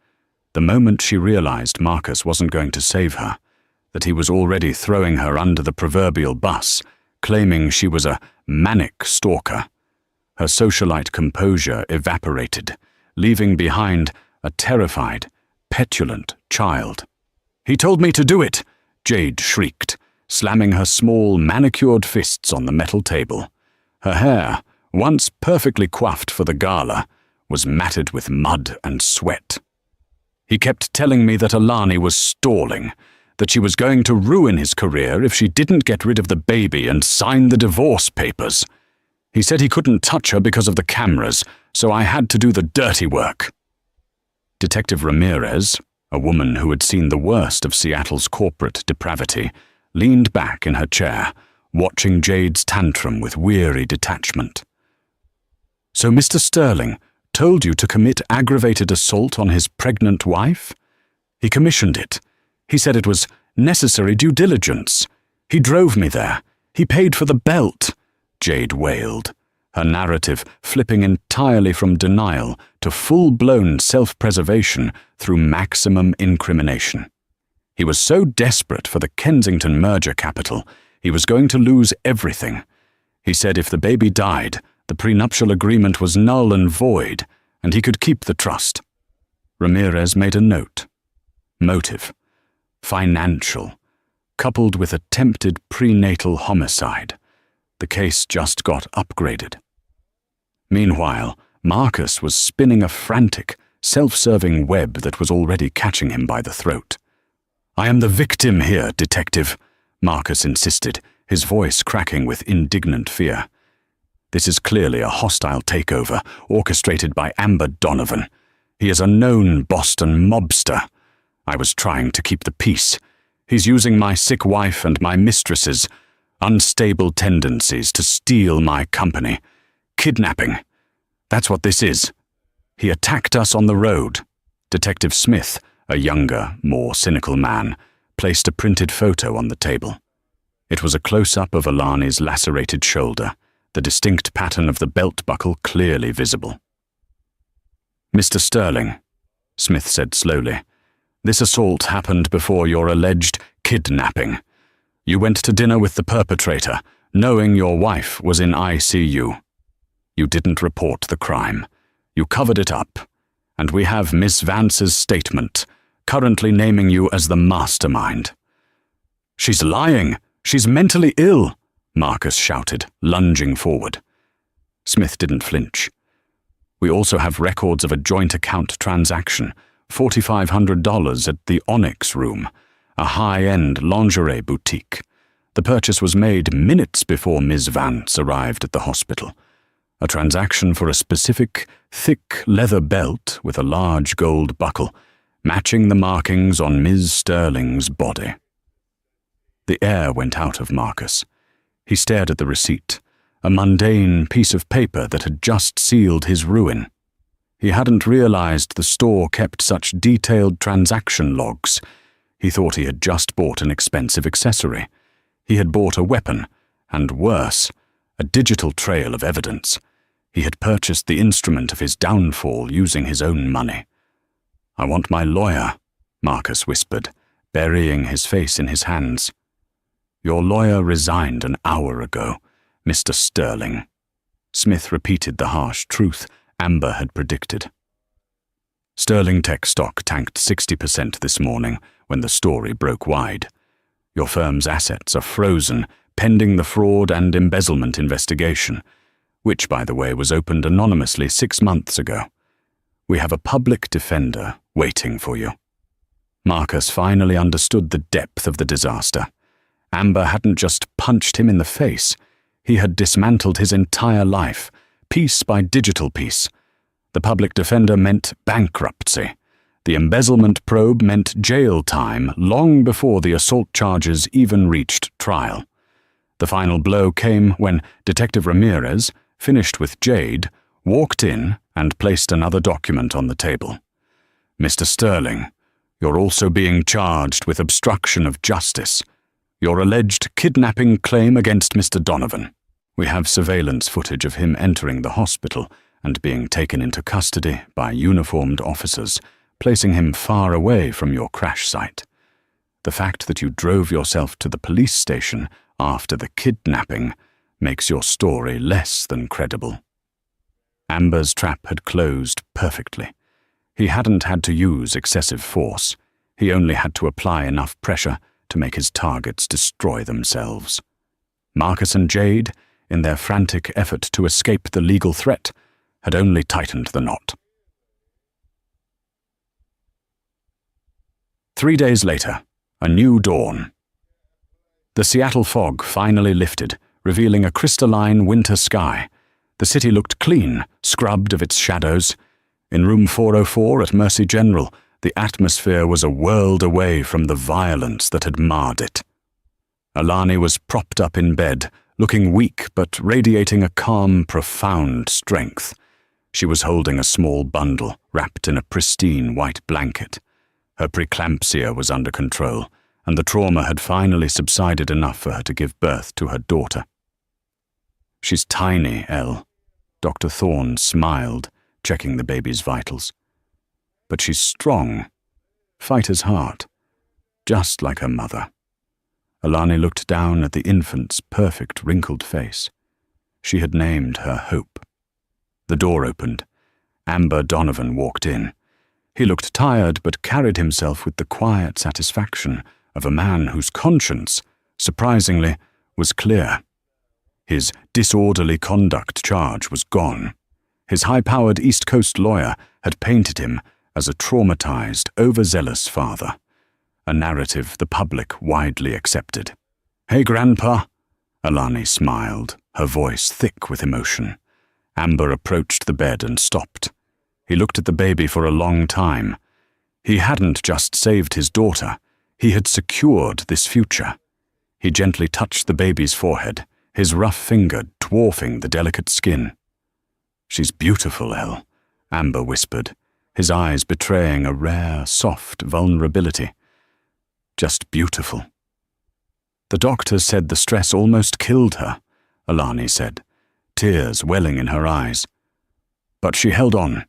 The moment she realized Marcus wasn't going to save her, that he was already throwing her under the proverbial bus, claiming she was a manic stalker, Her socialite composure evaporated, leaving behind a terrified, petulant child. "He told me to do it!" Jade shrieked, slamming her small, manicured fists on the metal table. Her hair, once perfectly coiffed for the gala, was matted with mud and sweat. "He kept telling me that Alani was stalling, that she was going to ruin his career if she didn't get rid of the baby and sign the divorce papers. He said he couldn't touch her because of the cameras, so I had to do the dirty work." Detective Ramirez, a woman who had seen the worst of Seattle's corporate depravity, leaned back in her chair, watching Jade's tantrum with weary detachment. "So Mr. Sterling told you to commit aggravated assault on his pregnant wife? He commissioned it. He said it was necessary due diligence. He drove me there. He paid for the belt," Jade wailed, her narrative flipping entirely from denial to full-blown self-preservation through maximum incrimination. He was so desperate for the Kensington merger capital, he was going to lose everything. He said if the baby died, the prenuptial agreement was null and void, and he could keep the trust. Ramirez made a note. Motive: financial, coupled with attempted prenatal homicide. The case just got upgraded. Meanwhile, Marcus was spinning a frantic, self-serving web that was already catching him by the throat. "I am the victim here, detective," Marcus insisted, his voice cracking with indignant fear. "This is clearly a hostile takeover, orchestrated by Amber Donovan. He is a known Boston mobster. I was trying to keep the peace. He's using my sick wife and my mistress's unstable tendencies to steal my company. Kidnapping. That's what this is. He attacked us on the road." Detective Smith, a younger, more cynical man, placed a printed photo on the table. It was a close-up of Alani's lacerated shoulder, the distinct pattern of the belt buckle clearly visible. "Mr. Sterling," Smith said slowly, "this assault happened before your alleged kidnapping. You went to dinner with the perpetrator, knowing your wife was in ICU. You didn't report the crime. You covered it up. And we have Miss Vance's statement, currently naming you as the mastermind." "She's lying! She's mentally ill!" Marcus shouted, lunging forward. Smith didn't flinch. "We also have records of a joint account transaction, $4,500 at the Onyx Room, a high-end lingerie boutique. The purchase was made minutes before Ms. Vance arrived at the hospital. A transaction for a specific, thick leather belt with a large gold buckle, matching the markings on Ms. Sterling's body." The air went out of Marcus. He stared at the receipt, a mundane piece of paper that had just sealed his ruin. He hadn't realized the store kept such detailed transaction logs. He thought he had just bought an expensive accessory. He had bought a weapon, and worse, a digital trail of evidence. He had purchased the instrument of his downfall using his own money. "I want my lawyer," Marcus whispered, burying his face in his hands. "Your lawyer resigned an hour ago, Mr. Sterling." Smith repeated the harsh truth Amber had predicted. Sterling Tech stock tanked 60% this morning when the story broke wide. Your firm's assets are frozen, pending the fraud and embezzlement investigation, which, by the way, was opened anonymously 6 months ago. We have a public defender waiting for you. Marcus finally understood the depth of the disaster. Amber hadn't just punched him in the face. He had dismantled his entire life, piece by digital piece. The public defender meant bankruptcy. The embezzlement probe meant jail time long before the assault charges even reached trial. The final blow came when Detective Ramirez, finished with Jade, walked in and placed another document on the table. "Mr. Sterling, you're also being charged with obstruction of justice. Your alleged kidnapping claim against Mr. Donovan. We have surveillance footage of him entering the hospital and being taken into custody by uniformed officers, placing him far away from your crash site. The fact that you drove yourself to the police station after the kidnapping makes your story less than credible." Amber's trap had closed perfectly. He hadn't had to use excessive force. He only had to apply enough pressure to make his targets destroy themselves. Marcus and Jade, in their frantic effort to escape the legal threat, had only tightened the knot. 3 days later, a new dawn. The Seattle fog finally lifted, revealing a crystalline winter sky. The city looked clean, scrubbed of its shadows. In room 404 at Mercy General, the atmosphere was a world away from the violence that had marred it. Alani was propped up in bed, looking weak but radiating a calm, profound strength. She was holding a small bundle wrapped in a pristine white blanket. Her preeclampsia was under control, and the trauma had finally subsided enough for her to give birth to her daughter. "She's tiny, Elle." Dr. Thorne smiled, checking the baby's vitals. "But she's strong. Fighter's heart. Just like her mother." Alani looked down at the infant's perfect wrinkled face. She had named her Hope. The door opened. Amber Donovan walked in. He looked tired but carried himself with the quiet satisfaction of a man whose conscience, surprisingly, was clear. His disorderly conduct charge was gone. His high-powered East Coast lawyer had painted him as a traumatized, overzealous father, a narrative the public widely accepted. "Hey, Grandpa." Alani smiled, her voice thick with emotion. Amber approached the bed and stopped. He looked at the baby for a long time. He hadn't just saved his daughter, he had secured this future. He gently touched the baby's forehead, his rough finger dwarfing the delicate skin. "She's beautiful, Elle," Amber whispered, his eyes betraying a rare, soft vulnerability. "Just beautiful." "The doctors said the stress almost killed her," Alani said, tears welling in her eyes. But she held on.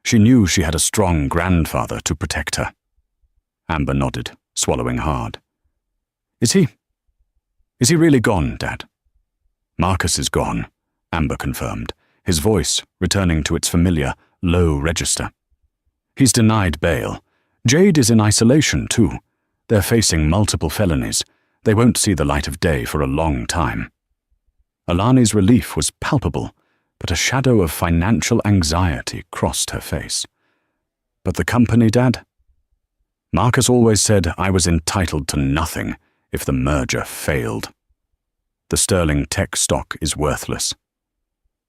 She knew she had a strong grandfather to protect her. Amber nodded, swallowing hard. Is he really gone, Dad?" "Marcus is gone," Amber confirmed, his voice returning to its familiar, low register. "He's denied bail. Jade is in isolation, too. They're facing multiple felonies. They won't see the light of day for a long time." Alani's relief was palpable, but a shadow of financial anxiety crossed her face. "But the company, Dad?" "Marcus always said I was entitled to nothing if the merger failed. The Sterling Tech stock is worthless.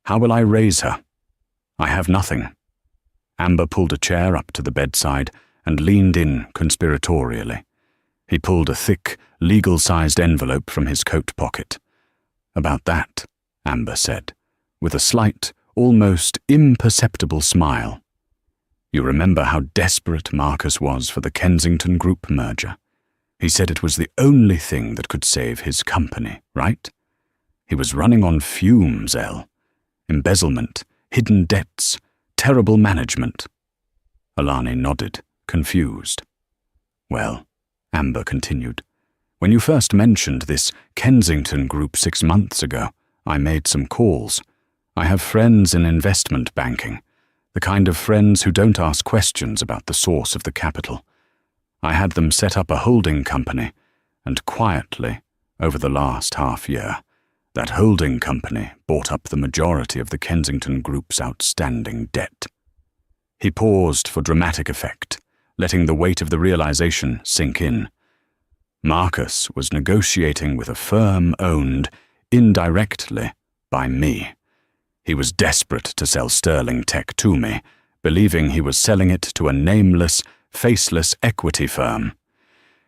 How will I raise her? I have nothing." Amber pulled a chair up to the bedside and leaned in conspiratorially. He pulled a thick, legal-sized envelope from his coat pocket. "About that," Amber said, with a slight, almost imperceptible smile. "You remember how desperate Marcus was for the Kensington Group merger? He said it was the only thing that could save his company, right? He was running on fumes, Elle. Embezzlement, hidden debts, terrible management." Alani nodded, confused. "Well," Amber continued, "when you first mentioned this Kensington Group 6 months ago, I made some calls. I have friends in investment banking, the kind of friends who don't ask questions about the source of the capital. I had them set up a holding company, and quietly, over the last half year, that holding company bought up the majority of the Kensington Group's outstanding debt." He paused for dramatic effect, letting the weight of the realization sink in. Marcus was negotiating with a firm owned, indirectly, by me. He was desperate to sell Sterling Tech to me, believing he was selling it to a nameless, faceless equity firm.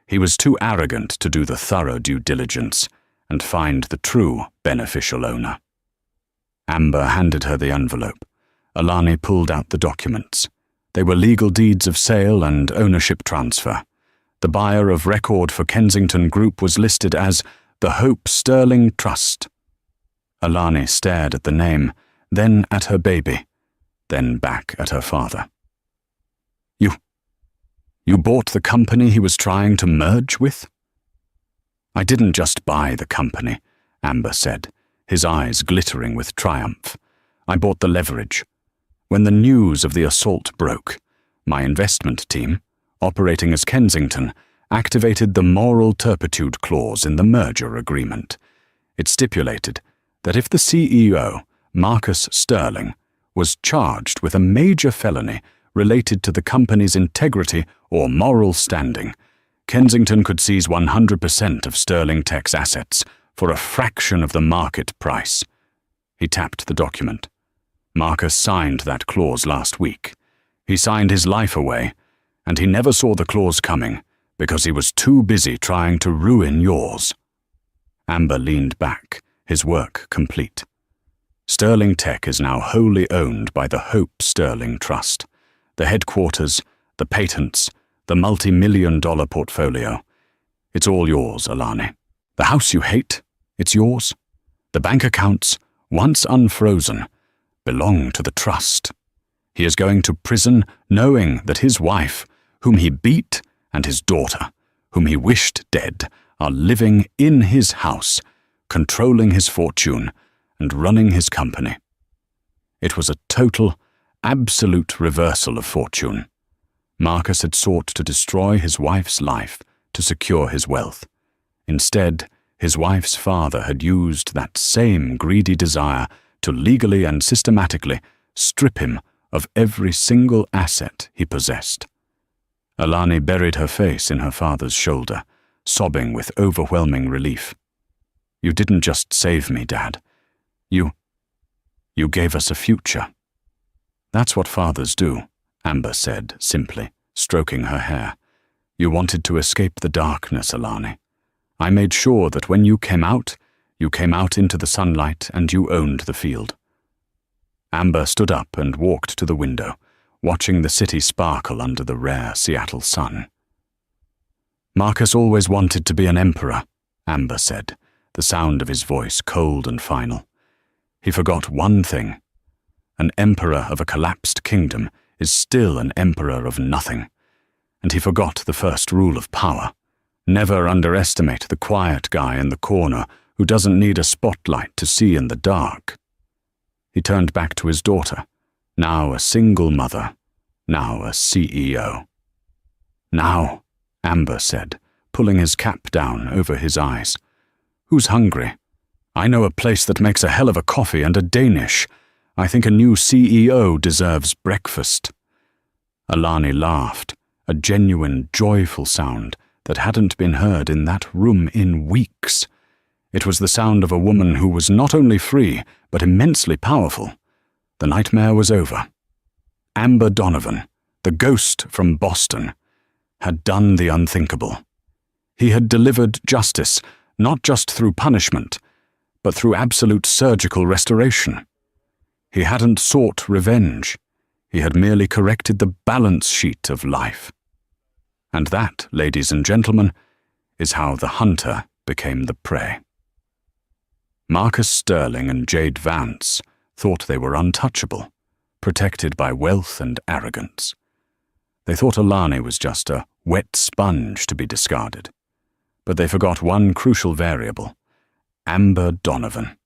He was too arrogant to do the thorough due diligence and find the true beneficial owner. Amber handed her the envelope. Alani pulled out the documents. They were legal deeds of sale and ownership transfer. The buyer of record for Kensington Group was listed as the Hope Sterling Trust. Alani stared at the name, then at her baby, then back at her father. You bought the company he was trying to merge with?" "I didn't just buy the company," Amber said, his eyes glittering with triumph. "I bought the leverage, When the news of the assault broke, my investment team, operating as Kensington, activated the moral turpitude clause in the merger agreement. It stipulated that if the CEO, Marcus Sterling, was charged with a major felony related to the company's integrity or moral standing, Kensington could seize 100% of Sterling Tech's assets for a fraction of the market price. He tapped the document. Marcus signed that clause last week. He signed his life away, and he never saw the clause coming because he was too busy trying to ruin yours. Amber leaned back, his work complete. Sterling Tech is now wholly owned by the Hope Sterling Trust. The headquarters, the patents, the multi-million-dollar portfolio. It's all yours, Alani. The house you hate, it's yours. The bank accounts, once unfrozen, belong to the trust. He is going to prison knowing that his wife, whom he beat, and his daughter, whom he wished dead, are living in his house, controlling his fortune and running his company. It was a total, absolute reversal of fortune. Marcus had sought to destroy his wife's life to secure his wealth. Instead, his wife's father had used that same greedy desire to legally and systematically strip him of every single asset he possessed. Alani buried her face in her father's shoulder, sobbing with overwhelming relief. You didn't just save me, Dad. You gave us a future. That's what fathers do, Amber said simply, stroking her hair. You wanted to escape the darkness, Alani. I made sure that when you came out into the sunlight and you owned the field. Amber stood up and walked to the window, watching the city sparkle under the rare Seattle sun. Marcus always wanted to be an emperor, Amber said, the sound of his voice cold and final. He forgot one thing. An emperor of a collapsed kingdom is still an emperor of nothing. And he forgot the first rule of power. Never underestimate the quiet guy in the corner who doesn't need a spotlight to see in the dark. He turned back to his daughter, now a single mother, now a CEO. Now, Amber said, pulling his cap down over his eyes. Who's hungry? I know a place that makes a hell of a coffee and a Danish. I think a new CEO deserves breakfast. Alani laughed, a genuine, joyful sound that hadn't been heard in that room in weeks. It was the sound of a woman who was not only free, but immensely powerful. The nightmare was over. Amber Donovan, the ghost from Boston, had done the unthinkable. He had delivered justice, not just through punishment, but through absolute surgical restoration. He hadn't sought revenge. He had merely corrected the balance sheet of life. And that, ladies and gentlemen, is how the hunter became the prey. Marcus Sterling and Jade Vance thought they were untouchable, protected by wealth and arrogance. They thought Alani was just a wet sponge to be discarded. But they forgot one crucial variable: Amber Donovan.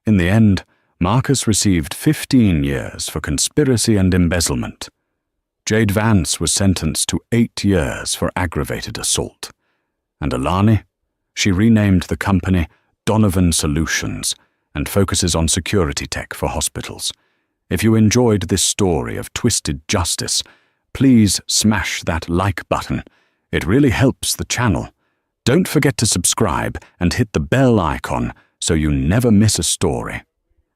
In the end, Marcus received 15 years for conspiracy and embezzlement. Jade Vance was sentenced to 8 years for aggravated assault. And Alani? She renamed the company Donovan Solutions and focuses on security tech for hospitals. If you enjoyed this story of twisted justice, please smash that like button. It really helps the channel. Don't forget to subscribe and hit the bell icon so you never miss a story.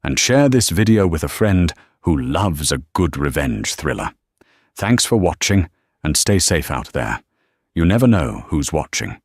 And share this video with a friend who loves a good revenge thriller. Thanks for watching, and stay safe out there. You never know who's watching.